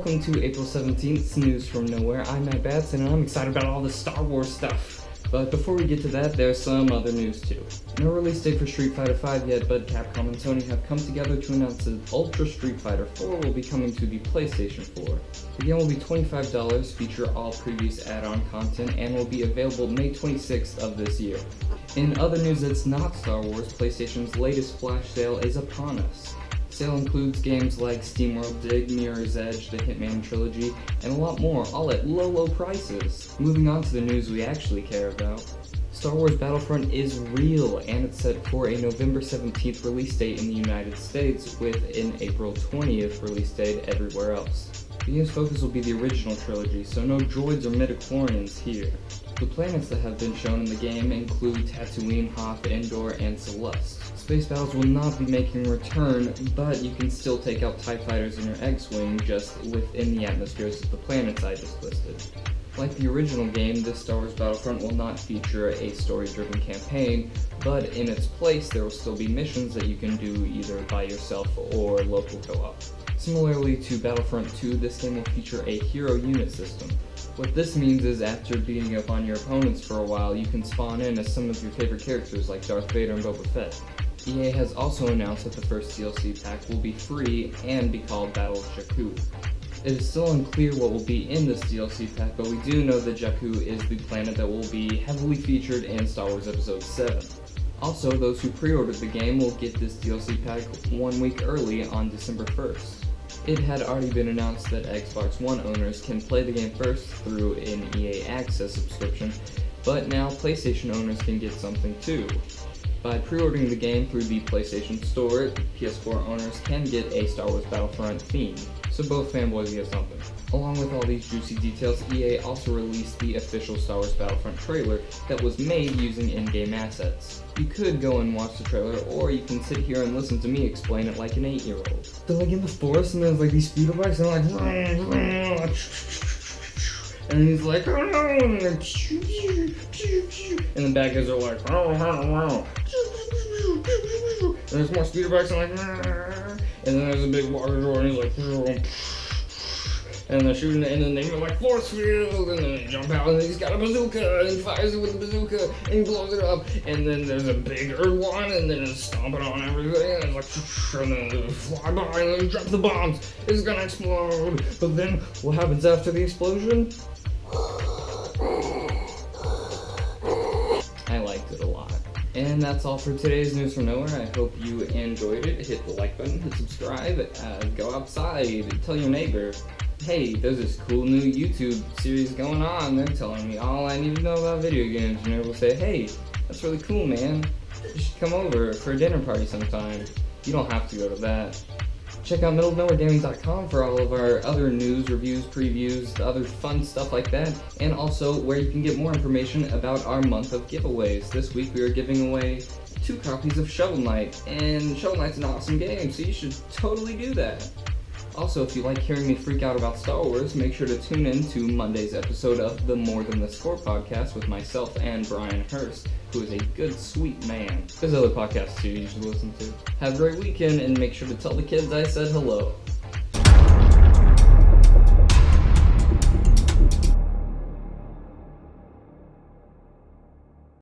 welcome to April 17th's News from Nowhere. I'm Matt Batson, and I'm excited about all the Star Wars stuff. But before we get to that, there's some other news too. No release date for Street Fighter V yet, but Capcom and Sony have come together to announce that Ultra Street Fighter 4 will be coming to the PlayStation 4. The game will be $25, feature all previous add-on content, and will be available May 26th of this year. In other news that's not Star Wars, PlayStation's latest flash sale is upon us. The sale includes games like SteamWorld Dig, Mirror's Edge, the Hitman trilogy, and a lot more, all at low prices. Moving on to the news we actually care about. Star Wars Battlefront is real, and it's set for a November 17th release date in the United States, with an April 20th release date everywhere else. The game's focus will be the original trilogy, so no droids or midichlorians here. The planets that have been shown in the game include Tatooine, Hoth, Endor, and Celeste. Space battles will not be making a return, but you can still take out TIE fighters in your X-Wing just within the atmospheres of the planets I just listed. Like the original game, this Star Wars Battlefront will not feature a story-driven campaign, but in its place there will still be missions that you can do either by yourself or local co-op. Similarly to Battlefront 2, this game will feature a hero unit system. What this means is after beating up on your opponents for a while, you can spawn in as some of your favorite characters like Darth Vader and Boba Fett. EA has also announced that the first DLC pack will be free and be called Battle of Jakku. It is still unclear what will be in this DLC pack, but we do know that Jakku is the planet that will be heavily featured in Star Wars Episode 7. Also, those who pre-ordered the game will get this DLC pack 1 week early on December 1st. It had already been announced that Xbox One owners can play the game first through an EA Access subscription, but now PlayStation owners can get something too. By pre-ordering the game through the PlayStation Store, PS4 owners can get a Star Wars Battlefront theme, so both fanboys get something. Along with all these juicy details, EA also released the official Star Wars Battlefront trailer that was made using in-game assets. You could go and watch the trailer, or you can sit here and listen to me explain it like an 8-year-old. They're like in the forest, and there's like these speeder bikes, and they're like, and he's like, oh no, and then and the bad guys are like, oh. And there's more speeder bikes, and like, and then there's a big water door, and he's like, and they're shooting it, and then they like force field, and then they jump out, and he's got a bazooka, and he fires it with the bazooka, and he blows it up, and then there's a bigger one, and then it's stomping on everything, and it's like, and then they fly by, and then drop the bombs, it's gonna explode, but then what happens after the explosion? I liked it a lot. And that's all for today's News from Nowhere. I hope you enjoyed it. Hit the like button, hit subscribe, go outside, tell your neighbor, hey, there's this cool new YouTube series going on. They're telling me all I need to know about video games. And everyone will say, hey, that's really cool, man. You should come over for a dinner party sometime. You don't have to go to that. Check out middleofnowheregaming.com for all of our other news, reviews, previews, other fun stuff like that, and also where you can get more information about our month of giveaways. This week we are giving away 2 copies of Shovel Knight, and Shovel Knight's an awesome game, so you should totally do that. Also, if you like hearing me freak out about Star Wars, make sure to tune in to Monday's episode of the More Than the Score podcast with myself and Brian Hurst, who is a good, sweet man. There's other podcasts too you should listen to. Have a great weekend, and make sure to tell the kids I said hello.